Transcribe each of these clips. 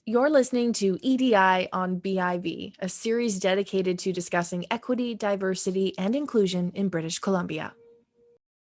You're listening to EDI on BIV, a series dedicated to discussing equity, diversity, and inclusion in British Columbia.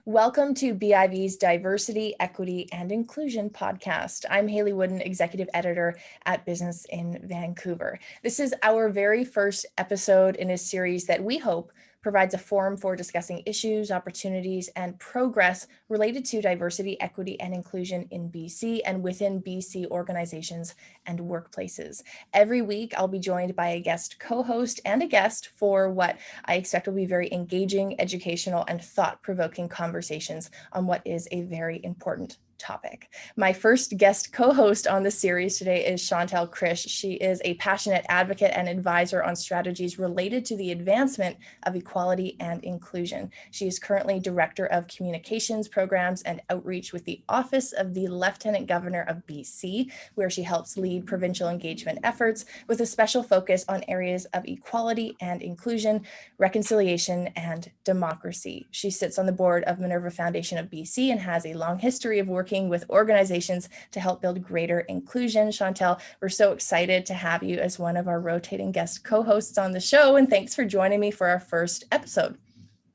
Welcome to BIV's Diversity, Equity, and Inclusion podcast. I'm Hayley Woodin, Executive Editor at Business in Vancouver. This is our very first episode in a series that we hope provides a forum for discussing issues, opportunities, and progress related to diversity, equity, and inclusion in BC and within BC organizations and workplaces. Every week, I'll be joined by a guest co-host and a guest for what I expect will be very engaging, educational, and thought-provoking conversations on what is a very important topic. My first guest co-host on this series today is Chantelle Krish. She is a passionate advocate and advisor on strategies related to the advancement of equality and inclusion. She is currently Director of Communications, Programs, and Outreach with the Office of the Lieutenant Governor of B.C, where she helps lead provincial engagement efforts with a special focus on areas of equality and inclusion, reconciliation, and democracy. She sits on the board of Minerva Foundation of B.C and has a long history of working with organizations to help build greater inclusion. Chantelle, we're so excited to have you as one of our rotating guest co-hosts on the show, and thanks for joining me for our first episode.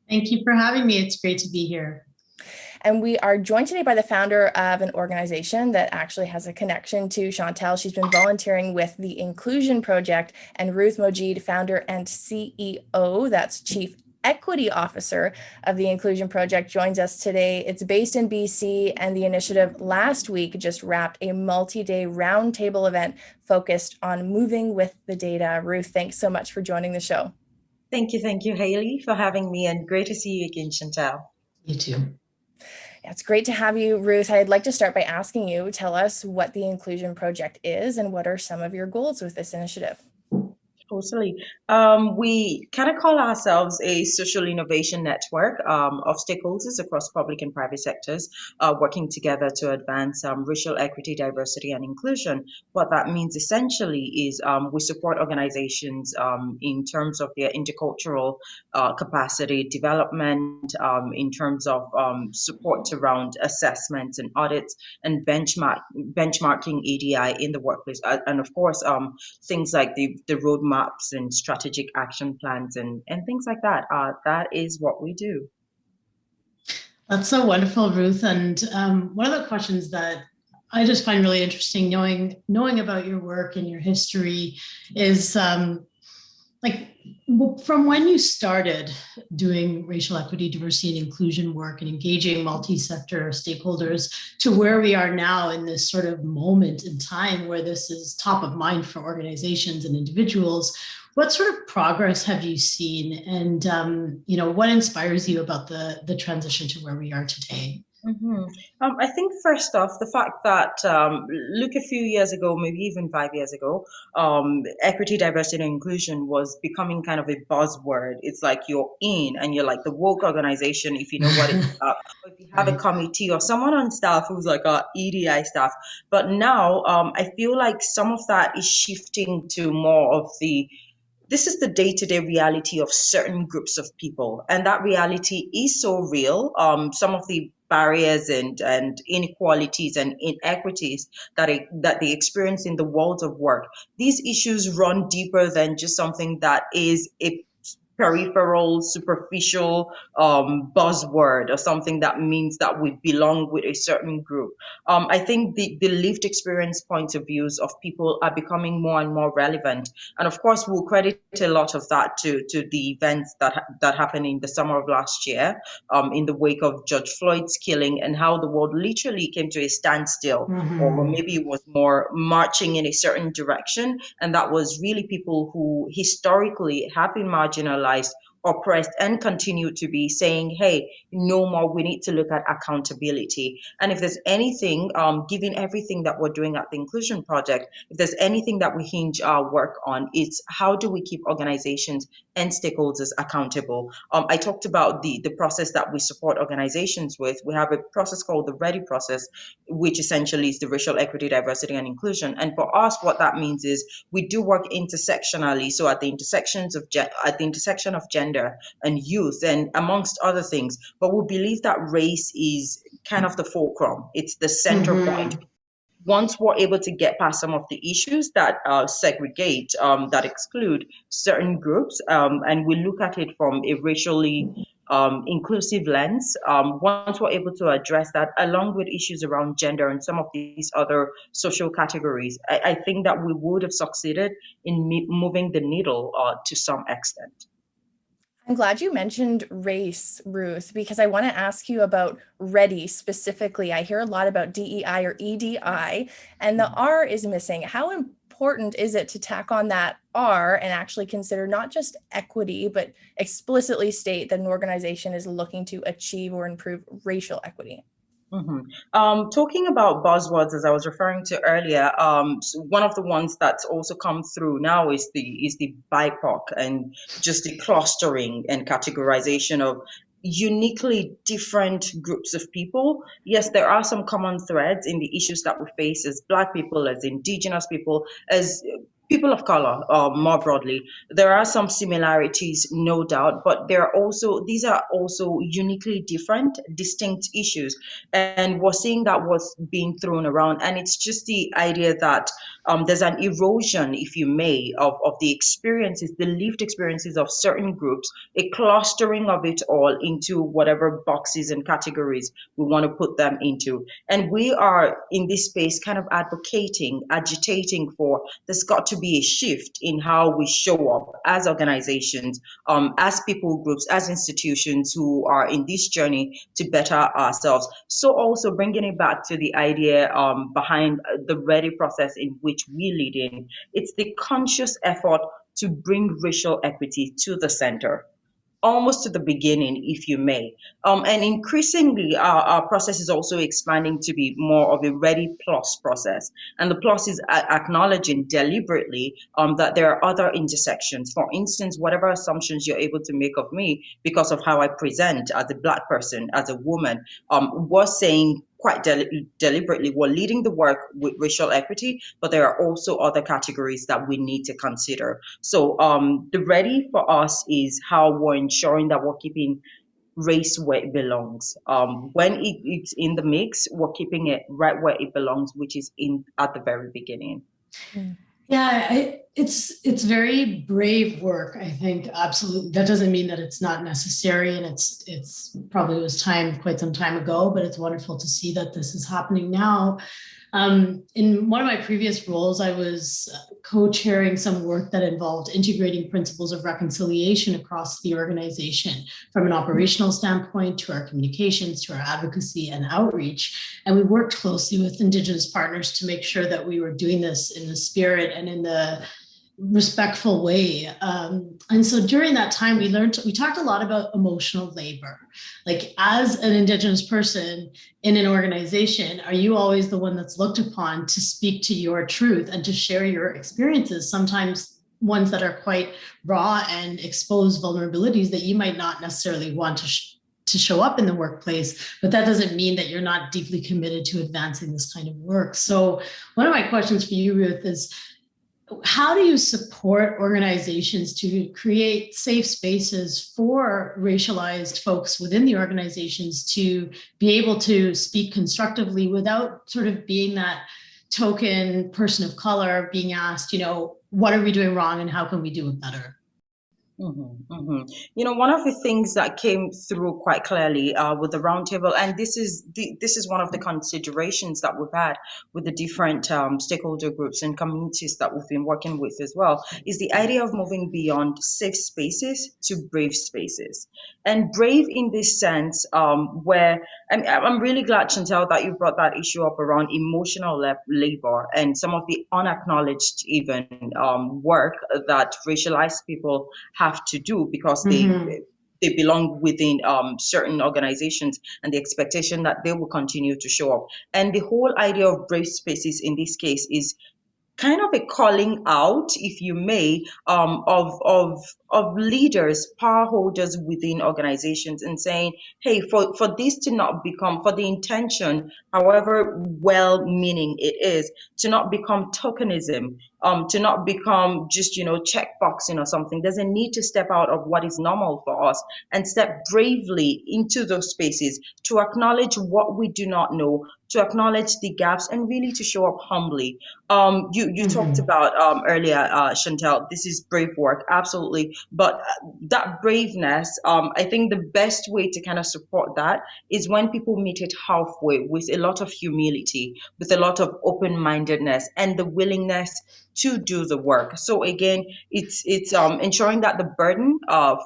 Thank you for having me. It's great to be here. And we are joined today by the founder of an organization that actually has a connection to Chantelle. She's been volunteering with the Inclusion Project, and Ruth Mojeed, founder and CEO, that's Chief Equity Officer of the Inclusion Project, joins us today. It's based in BC, and the initiative last week just wrapped a multi-day roundtable event focused on moving with the data. Ruth, thanks so much for joining the show. Thank you, Hayley, for having me, and great to see you again, Chantelle. You too. Yeah, it's great to have you, Ruth. I'd like to start by asking you, tell us what the Inclusion Project is and what are some of your goals with this initiative? Totally. We kind of call ourselves a social innovation network of stakeholders across public and private sectors working together to advance racial equity, diversity, and inclusion. What that means essentially is we support organizations in terms of their intercultural capacity development, in terms of support around assessments and audits and benchmarking EDI in the workplace. And of course, things like the roadmap and strategic action plans and things like that. That is what we do. That's so wonderful, Ruth. And one of the questions that I just find really interesting, knowing about your work and your history, is from when you started doing racial equity, diversity, and inclusion work and engaging multi-sector stakeholders to where we are now in this sort of moment in time where this is top of mind for organizations and individuals. What sort of progress have you seen, and what inspires you about the transition to where we are today? Mm-hmm. I think first off, the fact that look, a few years ago, maybe even 5 years ago, equity, diversity, and inclusion was becoming kind of a buzzword. It's like you're in and you're like the woke organization if you know what it's about, or if you have a committee or someone on staff who's like our EDI staff. But now I feel like some of that is shifting to more of this is the day-to-day reality of certain groups of people, and that reality is so real. Some of the barriers and inequalities and inequities that they experience in the world of work, these issues run deeper than just something that is a peripheral, superficial buzzword or something that means that we belong with a certain group. I think the lived experience points of views of people are becoming more and more relevant. And of course, we'll credit a lot of that to the events that happened in the summer of last year, in the wake of George Floyd's killing, and how the world literally came to a standstill, or maybe it was more marching in a certain direction. And that was really people who historically have been marginalized, oppressed, and continue to be, saying, hey, no more, we need to look at accountability. And if there's anything, given everything that we're doing at the Inclusion Project, if there's anything that we hinge our work on, it's how do we keep organizations and stakeholders accountable. I talked about the process that we support organizations with. We have a process called the REDI process, which essentially is the racial equity, diversity, and inclusion. And for us, what that means is we do work intersectionally. So at the intersection of gender and youth, and amongst other things. But we believe that race is kind of the fulcrum. It's the center point. once we're able to get past some of the issues that segregate, that exclude certain groups, and we look at it from a racially inclusive lens, once we're able to address that, along with issues around gender and some of these other social categories, I think that we would have succeeded in moving the needle to some extent. I'm glad you mentioned race, Ruth, because I want to ask you about REDI specifically. I hear a lot about DEI or EDI, and the R is missing. How important is it to tack on that R and actually consider not just equity, but explicitly state that an organization is looking to achieve or improve racial equity? Talking about buzzwords, as I was referring to earlier, one of the ones that's also come through now is the BIPOC, and just the clustering and categorization of uniquely different groups of people. Yes, there are some common threads in the issues that we face as Black people, as Indigenous people, as people of color, more broadly. There are some similarities, no doubt, but these are also uniquely different, distinct issues. And we're seeing that what's being thrown around. And it's just the idea that there's an erosion, if you may, of the experiences, the lived experiences of certain groups, a clustering of it all into whatever boxes and categories we want to put them into. And we are in this space kind of advocating, agitating for there's got to be a shift in how we show up as organizations, as people groups, as institutions who are in this journey to better ourselves. So also bringing it back to the idea behind the REDI process in which we lead in, it's the conscious effort to bring racial equity to the center, almost to the beginning, if you may. And increasingly, our process is also expanding to be more of a REDI plus process. And the plus is acknowledging deliberately that there are other intersections. For instance, whatever assumptions you're able to make of me because of how I present as a Black person, as a woman, we're saying quite deliberately, we're leading the work with racial equity, but there are also other categories that we need to consider. So the REDI for us is how we're ensuring that we're keeping race where it belongs. When it's in the mix, we're keeping it right where it belongs, which is at the very beginning. Yeah, it's very brave work, I think. Absolutely. That doesn't mean that it's not necessary, and it's probably was time quite some time ago, but it's wonderful to see that this is happening now. In one of my previous roles, I was co-chairing some work that involved integrating principles of reconciliation across the organization, from an operational standpoint to our communications, to our advocacy and outreach. And we worked closely with Indigenous partners to make sure that we were doing this in the spirit and in the respectful way. And so during that time, we talked a lot about emotional labor. Like, as an Indigenous person in an organization, are you always the one that's looked upon to speak to your truth and to share your experiences, sometimes ones that are quite raw and expose vulnerabilities that you might not necessarily want to show up in the workplace, but that doesn't mean that you're not deeply committed to advancing this kind of work. So one of my questions for you, Ruth, is how do you support organizations to create safe spaces for racialized folks within the organizations to be able to speak constructively without sort of being that token person of color being asked, what are we doing wrong and how can we do it better? One of the things that came through quite clearly with the roundtable, and this is one of the considerations that we've had with the different stakeholder groups and communities that we've been working with as well, is the idea of moving beyond safe spaces to brave spaces. And brave in this sense, where I'm really glad, Chantelle, that you brought that issue up around emotional labor and some of the unacknowledged even work that racialized people have to do because they belong within certain organizations, and the expectation that they will continue to show up. And the whole idea of brave spaces in this case is kind of a calling out, if you may, of of leaders, power holders within organizations, and saying, hey, for this to not become, for the intention, however well-meaning it is, to not become tokenism, to not become just, checkboxing or something. There's a need to step out of what is normal for us and step bravely into those spaces to acknowledge what we do not know, to acknowledge the gaps, and really to show up humbly. You talked about earlier, Chantelle, this is brave work, absolutely. But that braveness, I think the best way to kind of support that is when people meet it halfway with a lot of humility, with a lot of open-mindedness, and the willingness to do the work. So again, it's ensuring that the burden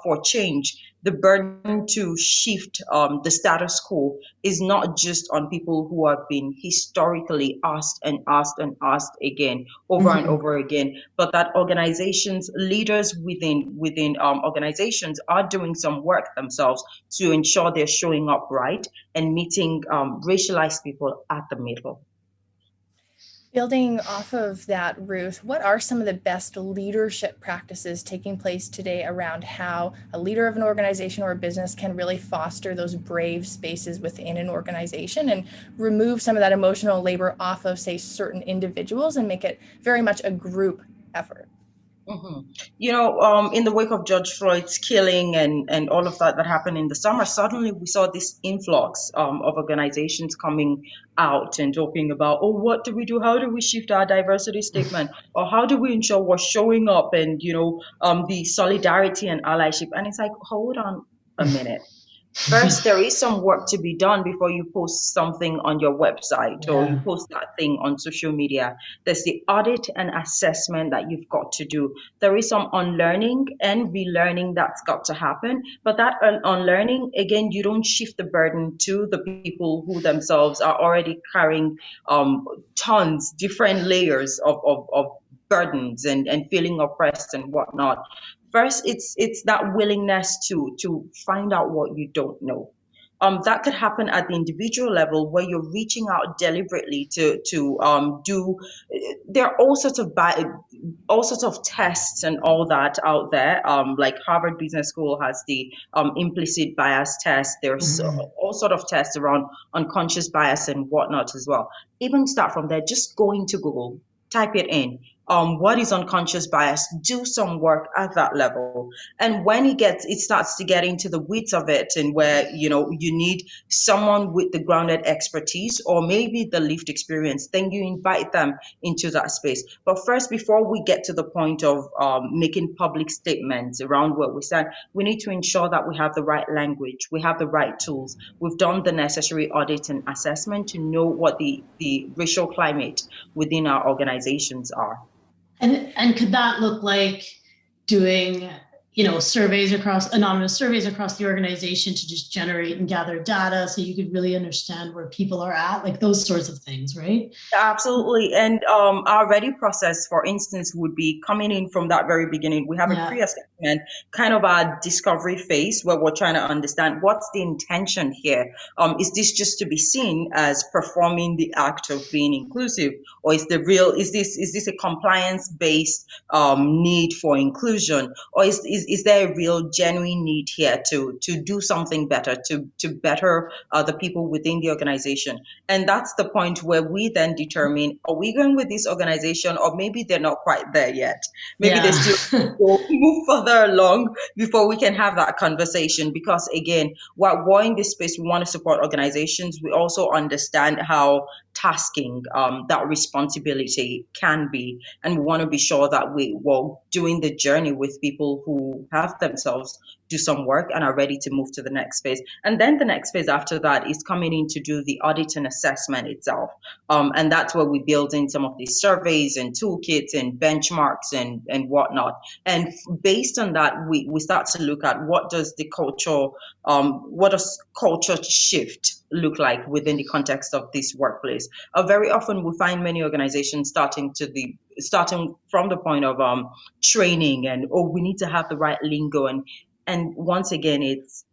for change, the burden to shift the status quo, is not just on people who have been historically asked and asked and asked again, over and over again, but that organizations, leaders within organizations are doing some work themselves to ensure they're showing up right and meeting racialized people at the middle. Building off of that, Ruth, what are some of the best leadership practices taking place today around how a leader of an organization or a business can really foster those brave spaces within an organization and remove some of that emotional labor off of, say, certain individuals and make it very much a group effort? In the wake of George Floyd's killing and all of that happened in the summer, suddenly we saw this influx of organizations coming out and talking about, oh, what do we do? How do we shift our diversity statement? Or how do we ensure we're showing up and, the solidarity and allyship? And it's like, hold on a minute. First, there is some work to be done before you post something on your website or you post that thing on social media. There's the audit and assessment that you've got to do. There is some unlearning and relearning that's got to happen. But that unlearning, again, you don't shift the burden to the people who themselves are already carrying tons, different layers of burdens and feeling oppressed and whatnot. First, it's that willingness to find out what you don't know. That could happen at the individual level where you're reaching out deliberately to do. There are all sorts of tests and all that out there. Like Harvard Business School has the implicit bias test. There's all sort of tests around unconscious bias and whatnot as well. Even start from there. Just go into Google, type it in. What is unconscious bias? Do some work at that level. And when it starts to get into the weeds of it, and where you need someone with the grounded expertise or maybe the lived experience, then you invite them into that space. But first, before we get to the point of making public statements around where we stand, we need to ensure that we have the right language, we have the right tools, we've done the necessary audit and assessment to know what the racial climate within our organizations are. And could that look like doing, anonymous surveys across the organization to just generate and gather data so you could really understand where people are at, like those sorts of things, right? Absolutely. And our REDI process, for instance, would be coming in from that very beginning. We have a pre-assessment, kind of our discovery phase where we're trying to understand what's the intention here. Is this just to be seen as performing the act of being inclusive, or is this a compliance-based need for inclusion, or is there a real genuine need here to do something better, to better the people within the organization? And that's the point where we then determine, are we going with this organization, or maybe they're not quite there yet? Maybe they still move further along before we can have that conversation. Because again, while we're in this space, we want to support organizations. We also understand how tasking that responsibility can be, and we want to be sure that we're doing the journey with people who have themselves do some work and are ready to move to the next phase. And then the next phase after that is coming in to do the audit and assessment itself. And that's where we build in some of these surveys and toolkits and benchmarks and whatnot. And based on that, we start to look at what does culture shift look like within the context of this workplace. Very often we find many organizations starting from the point of training and, we need to have the right lingo. And once again, it's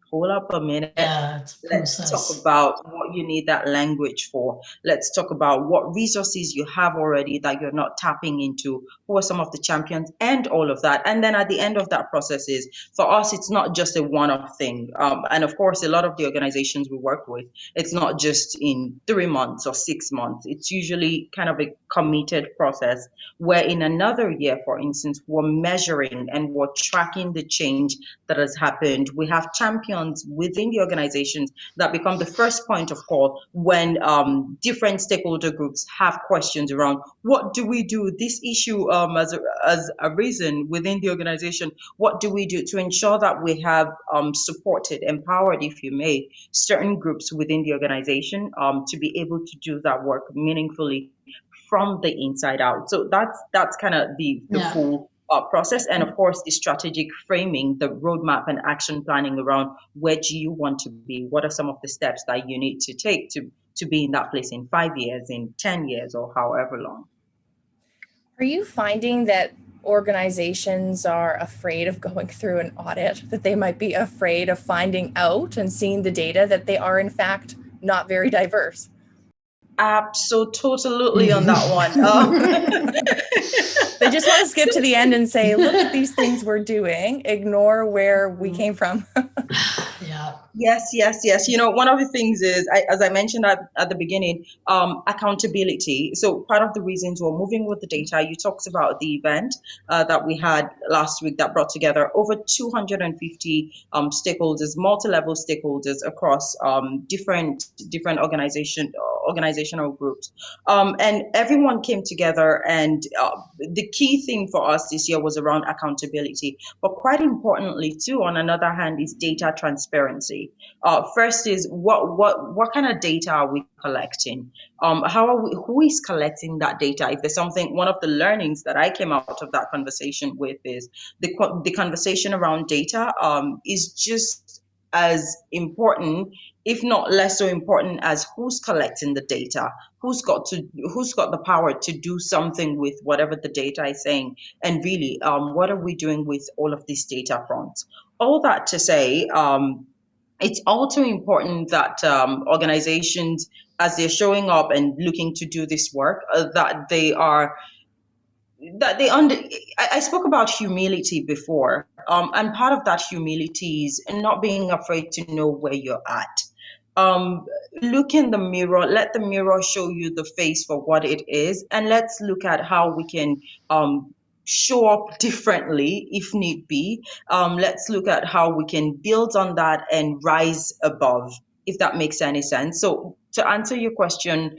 hold up a minute. Yeah, it's a Let's talk process. about what you need that language for. Let's talk about what resources you have already that you're not tapping into. Who are some of the champions and all of that? And then at the end of that process is, for us, it's not just a one-off thing. And of course, a lot of the organizations we work with, it's not just in 3 months or 6 months. It's usually kind of a committed process where in another year, for instance, we're measuring and we're tracking the change that has happened. We have champions within the organizations that become the first point of call when different stakeholder groups have questions around what do we do this issue as a reason within the organization. What do we do to ensure that we have supported, empowered, if you may, certain groups within the organization to be able to do that work meaningfully from the inside out. So that's kind of the Yeah. full process. And of course, the strategic framing, the roadmap and action planning around where do you want to be? What are some of the steps that you need to take to be in that place in 5 years, in 10 years, or however long? Are you finding that organizations are afraid of going through an audit, that they might be afraid of finding out and seeing the data that they are in fact not very diverse? Absolutely on that one. They just want to skip to the end and say, look at these things we're doing, ignore where we came from. Yeah. Yes. One of the things is, as I mentioned at the beginning, accountability. So part of the reasons we're moving with the data, you talked about the event that we had last week that brought together over 250 stakeholders, multi-level stakeholders across different organizational groups. And everyone came together, and the key thing for us this year was around accountability. But quite importantly, too, on another hand, is data transparency. First is what kind of data are we collecting? Who is collecting that data? If there's something, one of the learnings that I came out of that conversation with is the conversation around data is just as important, if not less so important, as who's collecting the data, who's got the power to do something with whatever the data is saying, and really, what are we doing with all of these data fronts? All that to say, it's also important that organizations, as they're showing up and looking to do this work, that they I spoke about humility before, and part of that humility is not being afraid to know where you're at. Look in the mirror, let the mirror show you the face for what it is, and let's look at how we can show up differently if need be. Let's look at how we can build on that and rise above, if that makes any sense. So to answer your question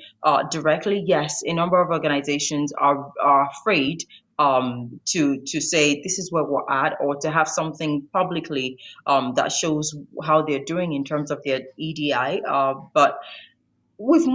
directly, yes, a number of organizations are afraid to say this is where we're at, or to have something publicly that shows how they're doing in terms of their EDI. But we've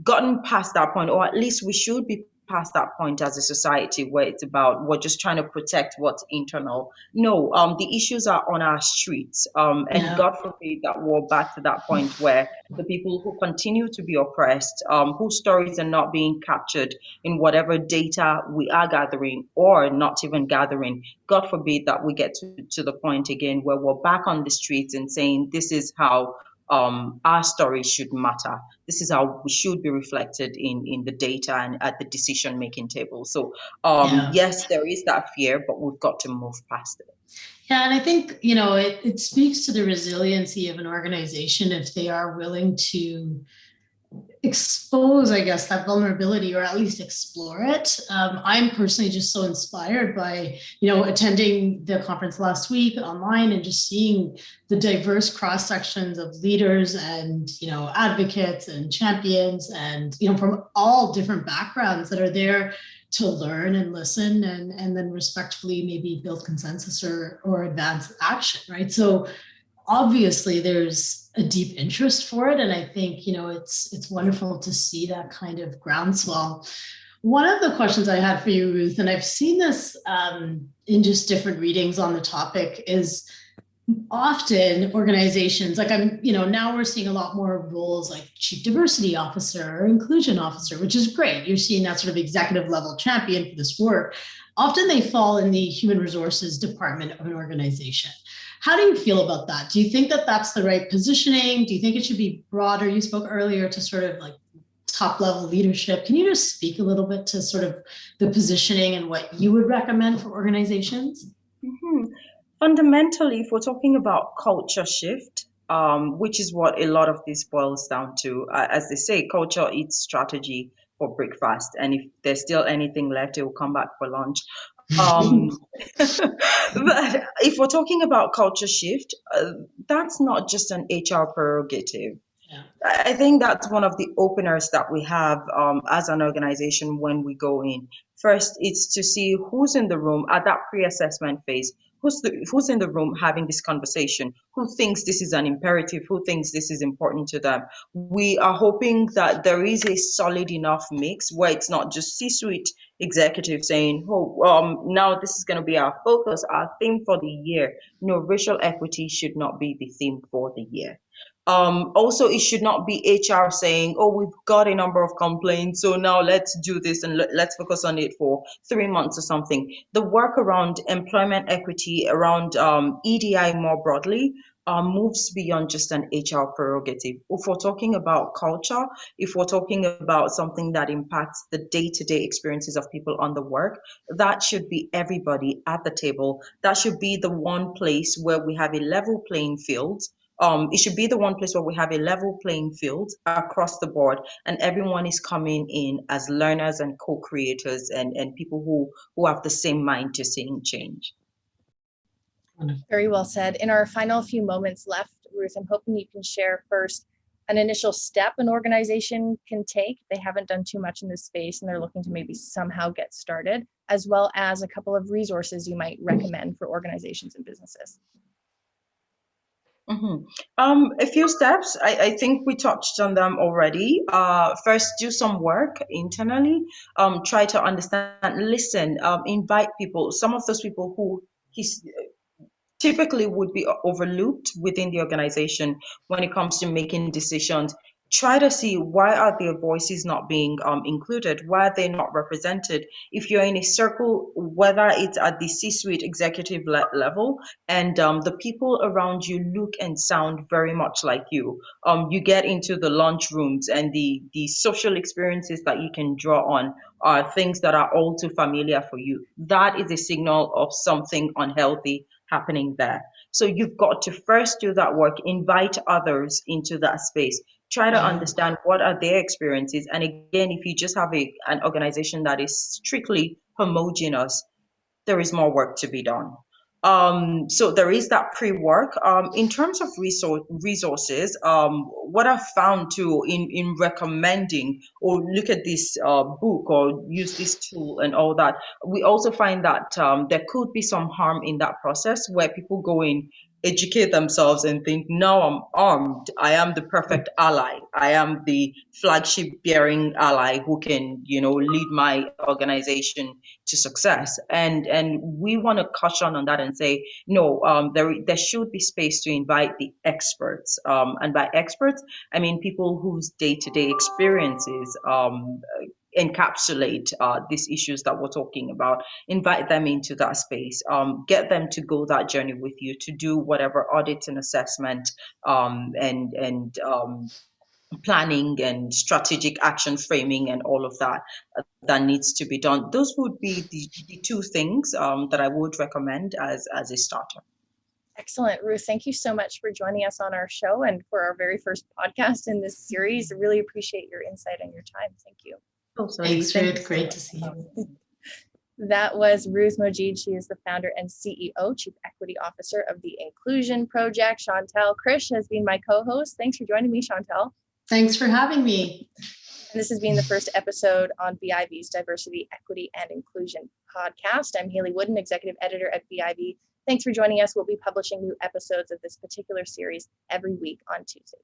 gotten past that point, or at least we should be past that point as a society where it's about we're just trying to protect what's internal. No, the issues are on our streets, and Yeah. God forbid that we're back to that point where the people who continue to be oppressed, whose stories are not being captured in whatever data we are gathering or not even gathering, God forbid that we get to the point again where we're back on the streets and saying this is how our story should matter. This is how we should be reflected in the data and at the decision making table. So yes, there is that fear, but we've got to move past it. Yeah, and I think, it speaks to the resiliency of an organization if they are willing to expose, I guess, that vulnerability, or at least explore it. I'm personally just so inspired by, attending the conference last week online and just seeing the diverse cross sections of leaders and, advocates and champions and, from all different backgrounds that are there to learn and listen and then respectfully maybe build consensus or advance action, right? So obviously there's a deep interest for it. And I think, it's wonderful to see that kind of groundswell. One of the questions I had for you, Ruth, and I've seen this in just different readings on the topic, is often organizations, like now we're seeing a lot more roles like chief diversity officer or inclusion officer, which is great. You're seeing that sort of executive level champion for this work. Often they fall in the human resources department of an organization. How do you feel about that? Do you think that that's the right positioning? Do you think it should be broader? You spoke earlier to sort of like top level leadership. Can you just speak a little bit to sort of the positioning and what you would recommend for organizations? Mhm. Fundamentally, if we're talking about culture shift, which is what a lot of this boils down to, as they say, culture eats strategy for breakfast, and if there's still anything left, it will come back for lunch. Um, but if we're talking about culture shift, that's not just an HR prerogative. Yeah. I think that's one of the openers that we have as an organization when we go in. First, it's to see who's in the room at that pre-assessment phase. Who's in the room having this conversation? Who thinks this is an imperative? Who thinks this is important to them? We are hoping that there is a solid enough mix where it's not just C-suite executives saying, "Oh, now this is going to be our focus, our theme for the year." No, racial equity should not be the theme for the year. Also, it should not be HR saying, "Oh, we've got a number of complaints, so now let's do this and let's focus on it for 3 months or something." The work around employment equity, around EDI more broadly, moves beyond just an HR prerogative. If we're talking about culture, if we're talking about something that impacts the day-to-day experiences of people on the work, that should be everybody at the table. That should be the one place where we have a level playing field. It should be the one place where we have a level playing field across the board, and everyone is coming in as learners and co-creators and people who have the same mind to seeing change. Very well said. In our final few moments left, Ruth, I'm hoping you can share first an initial step an organization can take. They haven't done too much in this space and they're looking to maybe somehow get started, as well as a couple of resources you might recommend for organizations and businesses. A few steps. I think we touched on them already. First, do some work internally. Try to understand, listen, invite people. Some of those people who typically would be overlooked within the organization when it comes to making decisions. Try to see, why are their voices not being included? Why are they not represented? If you're in a circle, whether it's at the C-suite executive level, and the people around you look and sound very much like you, you get into the lunch rooms and the social experiences that you can draw on are things that are all too familiar for you. That is a signal of something unhealthy happening there. So you've got to first do that work, invite others into that space, try to understand what are their experiences. And again, if you just have an organization that is strictly homogeneous, there is more work to be done. So there is that pre-work. In terms of resources, what I've found too in recommending or look at this book or use this tool and all that, we also find that there could be some harm in that process where people go in, educate themselves and think, "Now I'm armed. I am the perfect ally. I am the flagship bearing ally who can, lead my organization to success." And we want to caution on that and say, no, there should be space to invite the experts. And by experts, I mean people whose day-to-day experiences encapsulate these issues that we're talking about. Invite them into that space, get them to go that journey with you, to do whatever audit and assessment and planning and strategic action framing and all of that that needs to be done. Those would be the two things that I would recommend as a starter. Excellent. Ruth, thank you so much for joining us on our show and for our very first podcast in this series. I really appreciate your insight and your time. Thank you. Thanks, Ruth. Great to see you. That was Ruth Mojeed. She is the founder and CEO, Chief Equity Officer of the Inclusion Project. Chantelle Krish has been my co-host. Thanks for joining me, Chantelle. Thanks for having me. And this has been the first episode on BIV's Diversity, Equity, and Inclusion podcast. I'm Hayley Woodin, Executive Editor at BIV. Thanks for joining us. We'll be publishing new episodes of this particular series every week on Tuesdays.